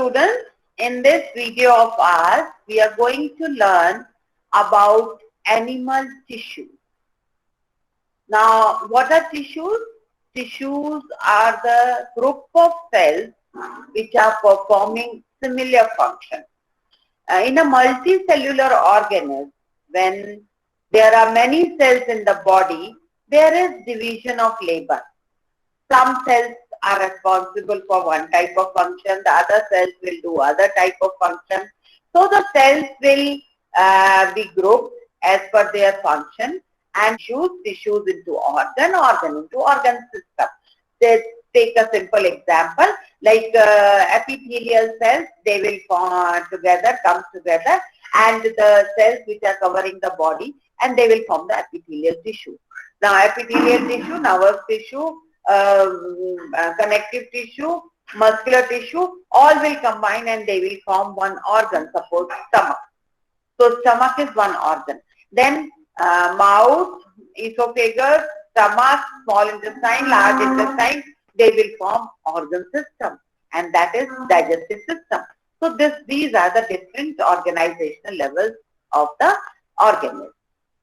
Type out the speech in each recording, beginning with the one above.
students, in this video of ours, we are going to learn about animal tissue. Now, what are tissues? Tissues are the group of cells which are performing similar functions. In a multicellular organism, when there are many cells in the body, there is division of labor. Some cells are responsible for one type of function, the other cells will do other type of function. So the cells will be grouped as per their function and tissues into organ into organ system. Let's take a simple example like epithelial cells, they will come together and the cells which are covering the body and they will form the epithelial tissue. Now epithelial tissue, nervous tissue, connective tissue, muscular tissue, all will combine and they will form one organ, suppose stomach. So stomach is one organ. Then mouth, esophagus, stomach, small intestine, large intestine, they will form organ system, and that is digestive system. So these are the different organizational levels of the organism.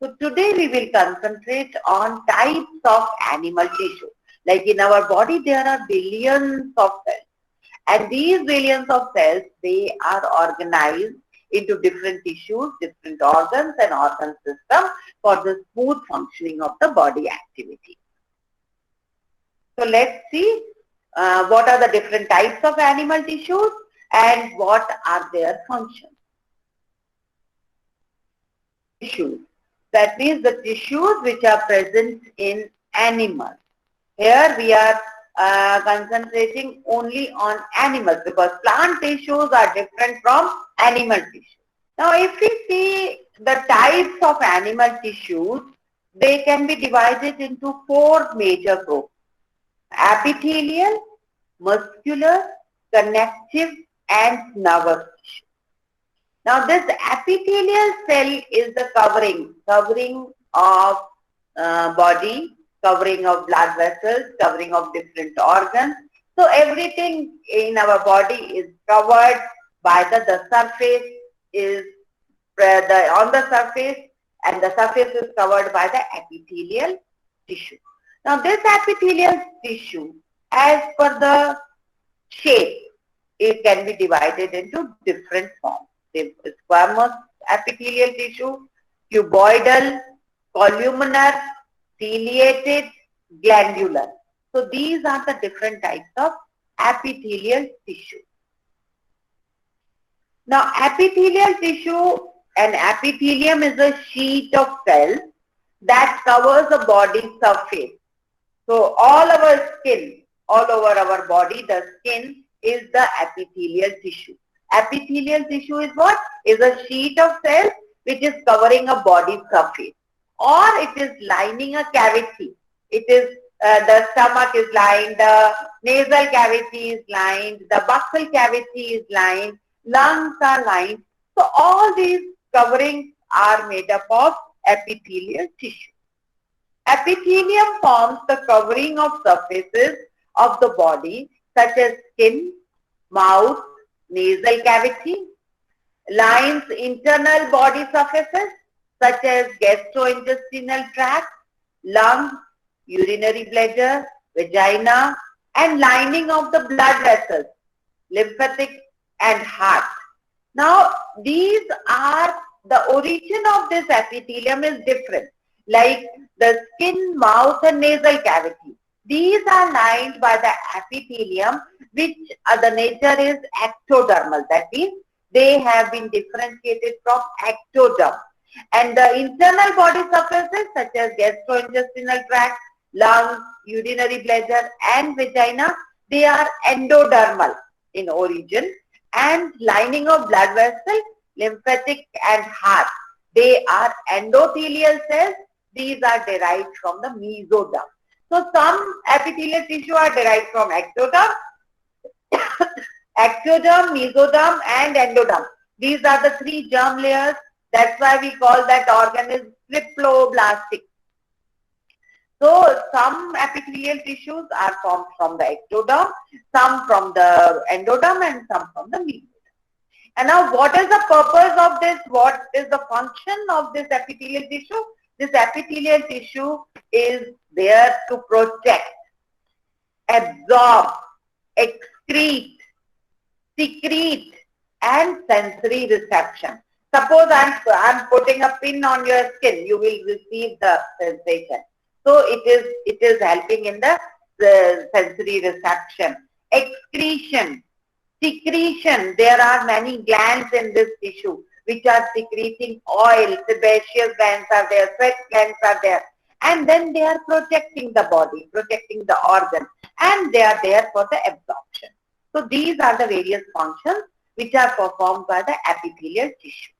So today we will concentrate on types of animal tissue. Like in our body, there are billions of cells. And these billions of cells, they are organized into different tissues, different organs and organ system for the smooth functioning of the body activity. So let's see what are the different types of animal tissues and what are their functions. Tissues. That means the tissues which are present in animals. Here we are concentrating only on animals because plant tissues are different from animal tissues. Now if we see the types of animal tissues, they can be divided into 4 major groups: epithelial, muscular, connective and nervous tissue. Now this epithelial cell is the covering of body, covering of blood vessels, covering of different organs. So everything in our body is covered by the surface is on the surface, and the surface is covered by the epithelial tissue. Now this epithelial tissue, as per the shape, it can be divided into different forms. Squamous epithelial tissue, cuboidal, columnar, ciliated, glandular. So these are the different types of epithelial tissue. Now epithelial tissue, an epithelium is a sheet of cells that covers the body surface. So all our skin, all over our body, the skin is the epithelial tissue. Epithelial tissue is what? Is a sheet of cells which is covering a body surface, or it is lining a cavity. It is the stomach is lined, the nasal cavity is lined, the buccal cavity is lined, lungs are lined. So all these coverings are made up of epithelial tissue. Epithelium forms the covering of surfaces of the body such as skin, mouth, nasal cavity, lines internal body surfaces such as gastrointestinal tract, lungs, urinary bladder, vagina, and lining of the blood vessels, lymphatic and heart. Now these are, the origin of this epithelium is different. Like the skin, mouth and nasal cavity, these are lined by the epithelium which the nature is ectodermal. That means they have been differentiated from ectoderm. And the internal body surfaces such as gastrointestinal tract, lungs, urinary bladder and vagina, they are endodermal in origin, and lining of blood vessel, lymphatic and heart, they are endothelial cells. These are derived from the mesoderm. So some epithelial tissue are derived from ectoderm, ectoderm, mesoderm and endoderm. These are the 3 germ layers. That's why we call that organ is triploblastic. So some epithelial tissues are formed from the ectoderm, some from the endoderm, and some from the mesoderm. And now what is the purpose of this? What is the function of this epithelial tissue? This epithelial tissue is there to protect, absorb, excrete, secrete, and sensory reception. Suppose I'm putting a pin on your skin, you will receive the sensation. So it is helping in the sensory reception. Excretion, secretion. There are many glands in this tissue which are secreting oil. Sebaceous glands are there, sweat glands are there, and then they are protecting the body, protecting the organ, and they are there for the absorption. So these are the various functions which are performed by the epithelial tissue.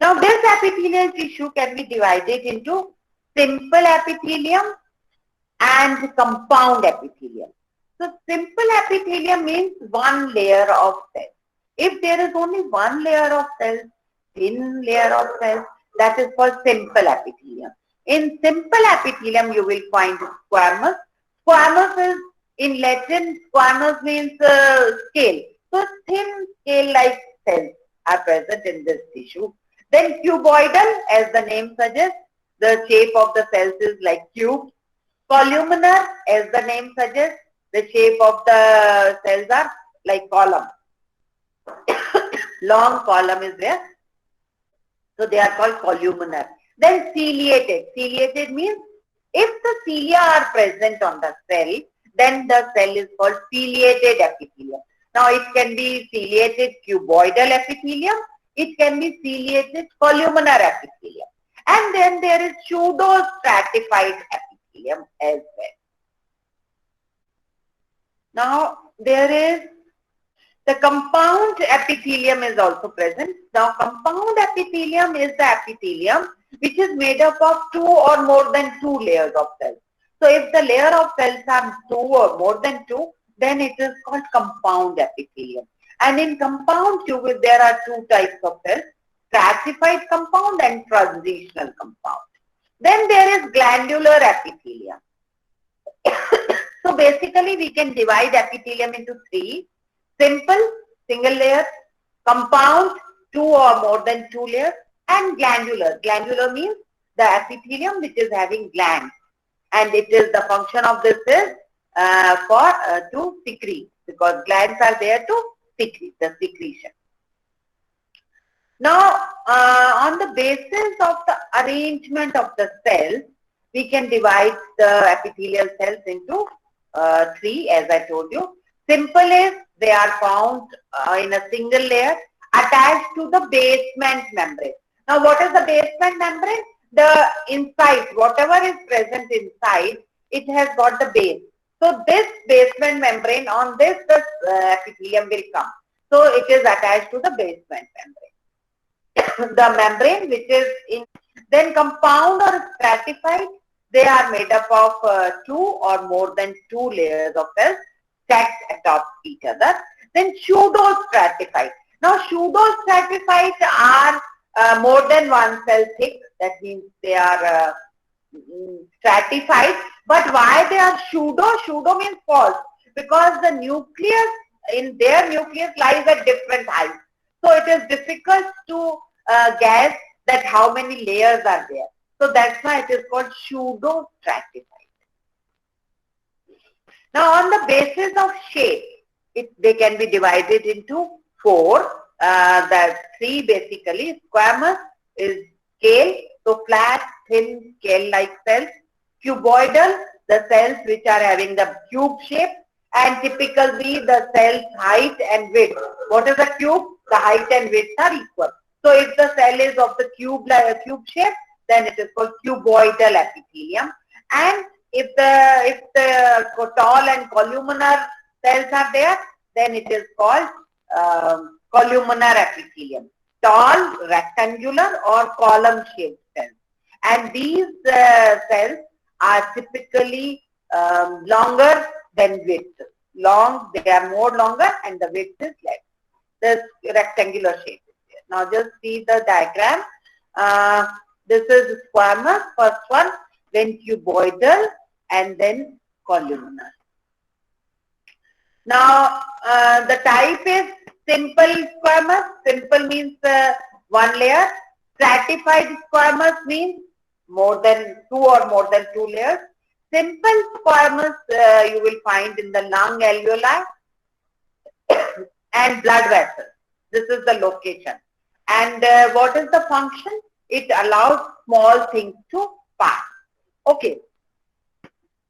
Now this epithelial tissue can be divided into simple epithelium and compound epithelium. So simple epithelium means one layer of cells. If there is only one layer of cells, thin layer of cells, that is called simple epithelium. In simple epithelium, you will find squamous. Squamous is, in Latin, squamous means scale. So thin scale-like cells are present in this tissue. Then cuboidal, as the name suggests, the shape of the cells is like cube. Columnar, as the name suggests, the shape of the cells are like column. Long column is there. So they are called columnar. Then ciliated. Ciliated means if the cilia are present on the cell, then the cell is called ciliated epithelium. Now it can be ciliated cuboidal epithelium. It can be ciliated columnar epithelium. And then there is pseudostratified epithelium as well. Now there is the compound epithelium is also present. Now compound epithelium is the epithelium which is made up of two or more than two layers of cells. So if the layer of cells are two or more than two, then it is called compound epithelium. And in compound there are two types of cells, stratified compound and transitional compound. Then there is glandular epithelium. So basically we can divide epithelium into three: simple, single layer; compound, two or more than two layers; and glandular. Glandular means the epithelium which is having glands, and it is the function of this is to secrete, because glands are there to secrete, the secretion. Now on the basis of the arrangement of the cells, we can divide the epithelial cells into three, as I told you. Simple is they are found in a single layer attached to the basement membrane. Now what is the basement membrane? The inside, whatever is present inside, it has got the base. So this basement membrane, on this the epithelium will come. So it is attached to the basement membrane. The membrane which is in, then compound or stratified, they are made up of two or more than two layers of cells stacked atop each other. Then pseudostratified. Now pseudostratified are more than one cell thick. That means they are stratified. But why they are pseudo? Pseudo means false, because the nucleus, in their nucleus lies at different heights. So it is difficult to guess that how many layers are there. So that's why it is called pseudo-stratified. Now on the basis of shape, they can be divided into four. That's three basically. Squamous is scale, so flat, thin, scale-like cells. Cuboidal, the cells which are having the cube shape, and typically the cell's height and width. What is a cube? The height and width are equal. So if the cell is of the cube shape, then it is called cuboidal epithelium. And if the tall and columnar cells are there, then it is called columnar epithelium. Tall, rectangular or column shaped cells. And these cells are typically longer than width. They are more longer and the width is less. The rectangular shape is there. Now just see the diagram. This is squamous, first one, then cuboidal, and then columnar. Now, the type is simple squamous. Simple means one layer. Stratified squamous means more than two or more than two layers. Simple squamous you will find in the lung alveoli and blood vessels. This is the location. And what is the function? It allows small things to pass. Okay.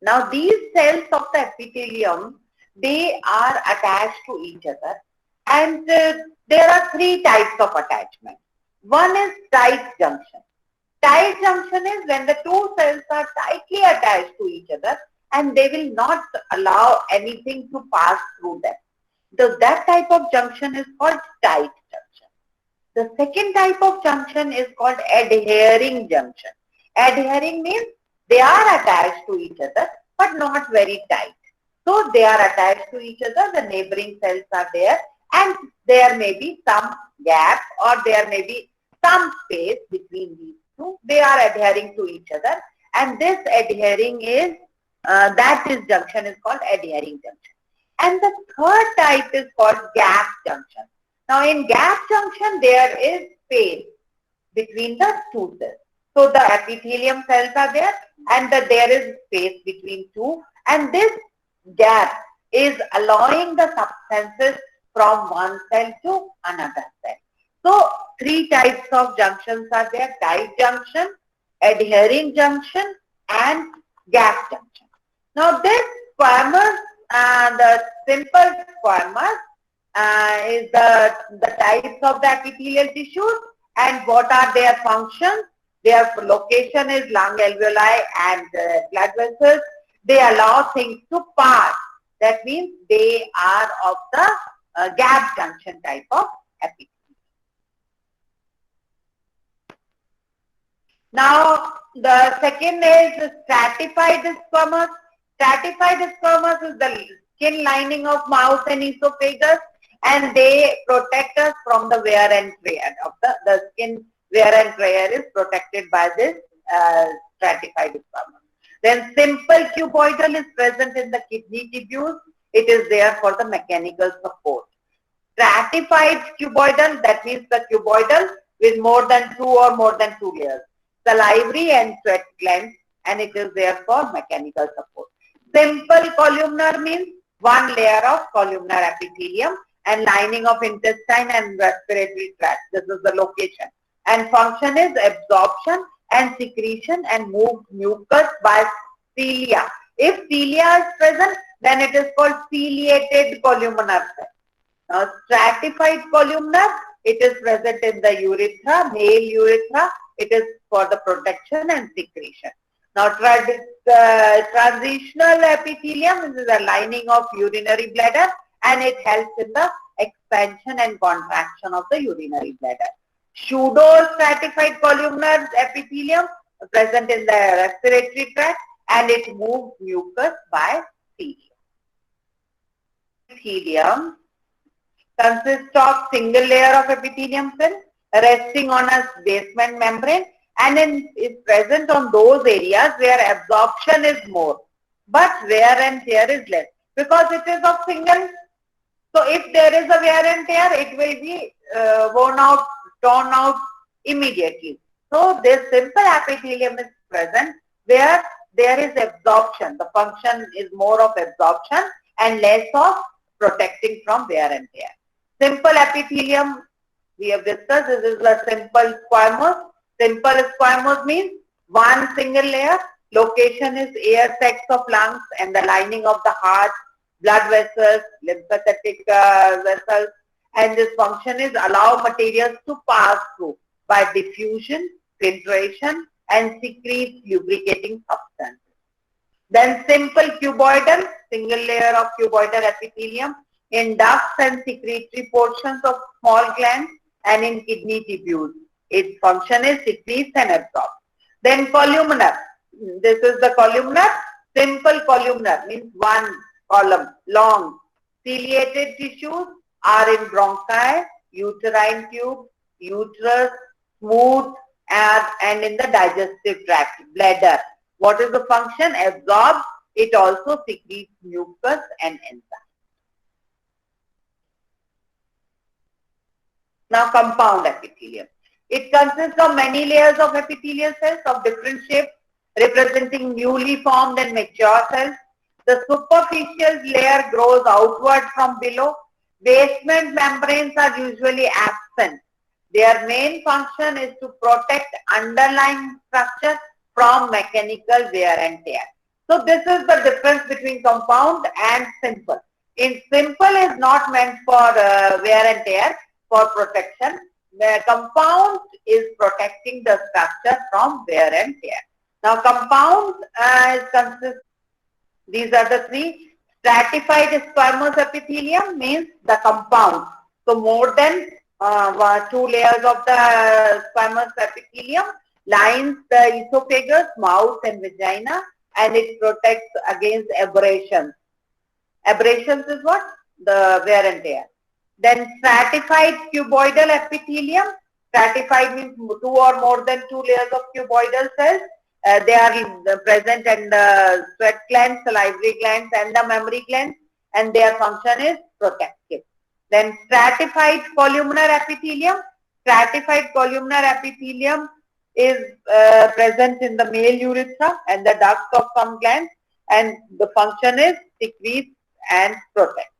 Now these cells of the epithelium, they are attached to each other, and there are three types of attachment. One is tight junction. Tight junction is when the two cells are tightly attached to each other and they will not allow anything to pass through them. So that type of junction is called tight junction. The second type of junction is called adhering junction. Adhering means they are attached to each other but not very tight. So they are attached to each other, the neighboring cells are there, and there may be some gap or there may be some space between these two. They are adhering to each other, and this adhering is, junction is called adhering junction. And the third type is called gap junction. Now in gap junction there is space between the two cells. So the epithelium cells are there and there is space between two, and this gap is allowing the substances from one cell to another cell. So three types of junctions are there: tight junction, adhering junction, and gap junction. Now this squamous, the simple squamous is the types of the epithelial tissues, and what are their functions? Their location is lung alveoli and blood vessels. They allow things to pass. That means they are of the gap junction type of epithelium. Now the second is stratified squamous. Stratified squamous is the skin lining of mouth and esophagus, and they protect us from the wear and tear of the skin. Wear and tear is protected by this stratified squamous. Then simple cuboidal is present in the kidney tubules. It is there for the mechanical support. Stratified cuboidal, that means the cuboidal with more than two or more than two layers. Salivary and sweat glands, and it is there for mechanical support. Simple columnar means one layer of columnar epithelium and lining of intestine and respiratory tract. This is the location. And function is absorption and secretion and moved mucus by cilia. If cilia is present, then it is called ciliated columnar cell. Now, stratified columnar, it is present in the urethra, male urethra. It is for the protection and secretion. Now, transitional epithelium is the lining of urinary bladder, and it helps in the expansion and contraction of the urinary bladder. Pseudo-stratified columnar epithelium present in the respiratory tract, and it moves mucus by cilia. Epithelium consists of single layer of epithelium cell resting on a basement membrane, and is present on those areas where absorption is more, but wear and tear is less, because it is of single. So if there is a wear and tear, it will be worn out, torn out immediately. So this simple epithelium is present where there is absorption. The function is more of absorption and less of protecting from wear and tear. Simple epithelium, we have discussed, this is the simple squamous. Simple squamous means one single layer. Location is air sacs of lungs and the lining of the heart, blood vessels, lymphatic vessels, and this function is allow materials to pass through by diffusion, filtration, and secrete lubricating substances. Then simple cuboidal, single layer of cuboidal epithelium in ducts and secretory portions of small glands and in kidney tubules. Its function is secretes and absorbs. Then columnar. This is the columnar. Simple columnar means one column, long. Ciliated tissues are in bronchi, uterine tube, uterus, smooth, and in the digestive tract, bladder. What is the function? Absorb. It also secretes mucus and enzymes. Now, compound epithelium. It consists of many layers of epithelial cells of different shapes, representing newly formed and mature cells. The superficial layer grows outward from below. Basement membranes are usually absent. Their main function is to protect underlying structure from mechanical wear and tear. So this is the difference between compound and simple. In simple is not meant for wear and tear, for protection. The compound is protecting the structure from wear and tear. Now compound consists, these are the three. Stratified squamous epithelium means the compound. So more than two layers of the squamous epithelium lines the esophagus, mouth and vagina, and it protects against abrasions. Abrasions is what? The wear and tear. Then stratified cuboidal epithelium. Stratified means two or more than two layers of cuboidal cells. They are present in the sweat glands, salivary glands and the mammary glands, and their function is protective. Then stratified columnar epithelium. Stratified columnar epithelium is present in the male urethra and the ducts of some glands, and the function is secrete and protect.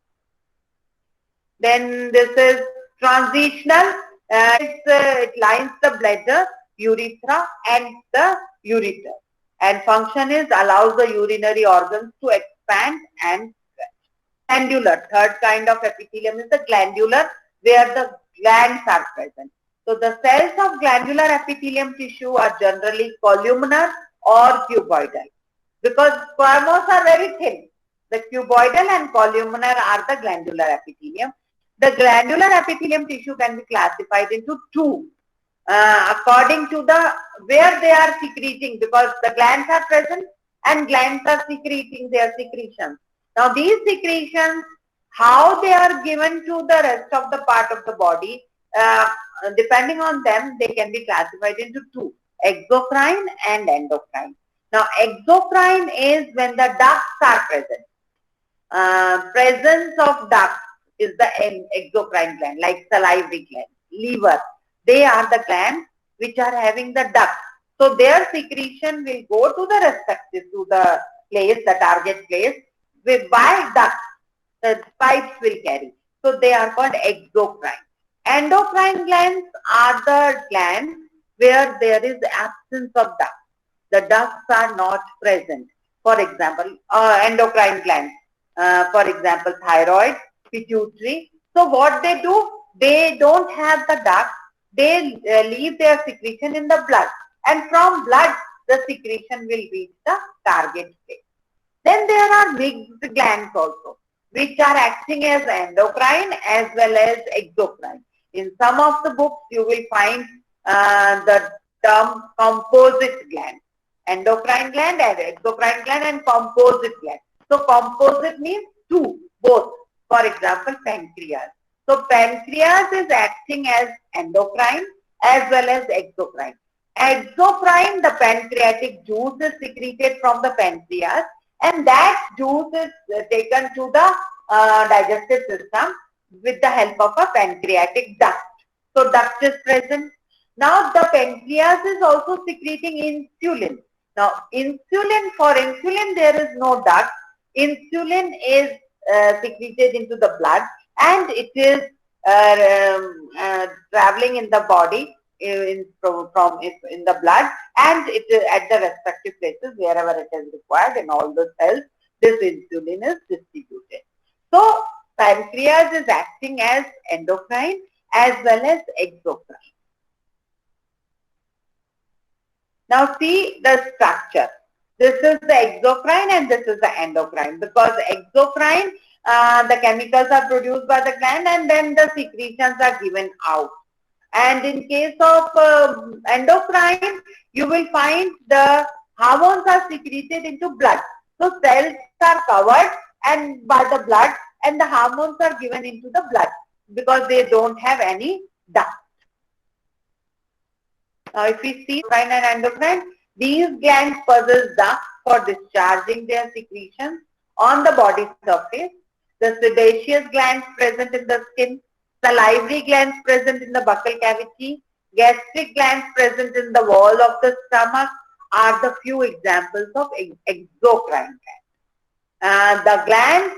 Then this is transitional. It lines the bladder, urethra and the ureter, and function is allows the urinary organs to expand and stretch. Glandular, third kind of epithelium is the glandular, where the glands are present. So the cells of glandular epithelium tissue are generally columnar or cuboidal, because squamous are very thin. The cuboidal and columnar are the glandular epithelium. The glandular epithelium tissue can be classified into two according to the where they are secreting, because the glands are present and glands are secreting their secretions. Now these secretions, how they are given to the rest of the part of the body, depending on them, they can be classified into two, exocrine and endocrine. Now exocrine is when the ducts are present. Presence of ducts is the exocrine gland, like salivary gland, liver. They are the glands which are having the ducts. So their secretion will go to the respective, to the place, the target place, by ducts. The pipes will carry. So they are called exocrine. Endocrine glands are the glands where there is absence of ducts. The ducts are not present. For example, endocrine glands. For example, thyroid, pituitary. So what they do, they don't have the duct, they leave their secretion in the blood, and from blood the secretion will reach the target place. Then there are mixed glands also, which are acting as endocrine as well as exocrine. In some of the books you will find the term composite gland, endocrine gland and exocrine gland and composite gland. So composite means two, both. For example, pancreas. So pancreas is acting as endocrine as well as exocrine. Exocrine, the pancreatic juice is secreted from the pancreas, and that juice is taken to the digestive system with the help of a pancreatic duct. So duct is present. Now the pancreas is also secreting insulin. Now insulin, for insulin there is no duct. Insulin is secreted into the blood, and it is traveling in the body in the blood, and it is at the respective places wherever it is required in all the cells. This insulin is distributed. So pancreas is acting as endocrine as well as exocrine. Now see the structure. This is the exocrine and this is the endocrine, because exocrine, the chemicals are produced by the gland and then the secretions are given out. And in case of endocrine, you will find the hormones are secreted into blood. So cells are covered and by the blood, and the hormones are given into the blood because they don't have any duct. Now if we see endocrine and endocrine, These glands possess ducts for discharging their secretions on the body surface. The sebaceous glands present in the skin, salivary glands present in the buccal cavity, gastric glands present in the wall of the stomach are the few examples of exocrine glands. The glands,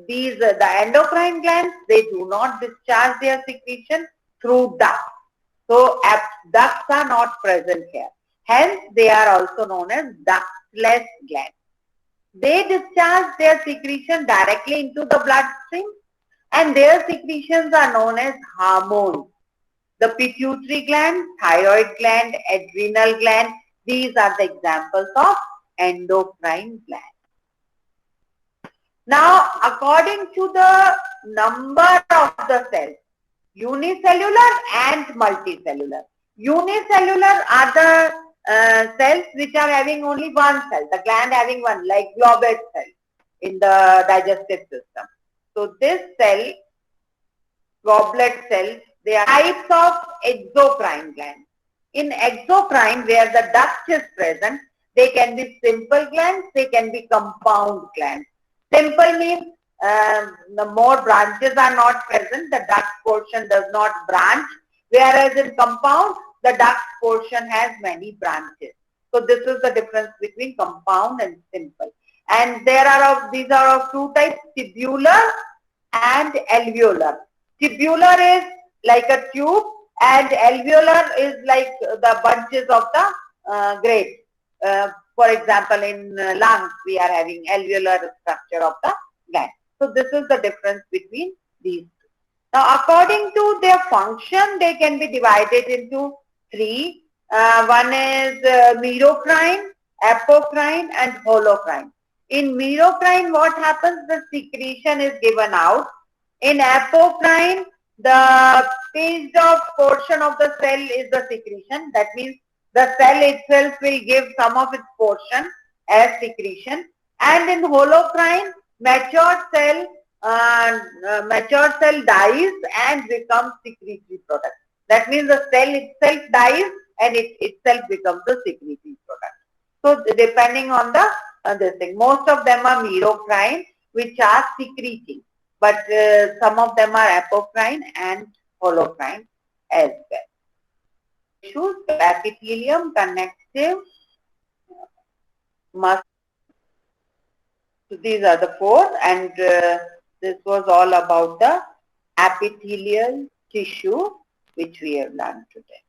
the endocrine glands, they do not discharge their secretion through ducts. So ducts are not present here. Hence, they are also known as ductless glands. They discharge their secretion directly into the bloodstream, and their secretions are known as hormones. The pituitary gland, thyroid gland, adrenal gland, these are the examples of endocrine glands. Now, according to the number of the cells, unicellular and multicellular. Unicellular are the cells which are having only one cell, the gland having one, like globate cell in the digestive system. So this cell, goblet cell, they are types of exocrine glands. In exocrine, where the duct is present, they can be simple glands, they can be compound glands. Simple means the more branches are not present, the duct portion does not branch, whereas in compound, the duct portion has many branches. So this is the difference between compound and simple. And these are of two types, tubular and alveolar. Tubular is like a tube and alveolar is like the bunches of the grapes. For example, in lungs, we are having alveolar structure of the gland. So this is the difference between these two. Now, according to their function, they can be divided into three. One is merocrine, apocrine, and holocrine. In merocrine, what happens? The secretion is given out. In apocrine, the pinched off portion of the cell is the secretion. That means the cell itself will give some of its portion as secretion. And in holocrine, mature cell dies and becomes secretory product. That means the cell itself dies and it itself becomes the secretory product. So depending on the this thing, most of them are merocrine, which are secreting, but some of them are apocrine and holocrine as well. Issues: epithelium, connective, muscle. So these are the four, and this was all about the epithelial tissue which we have learned today.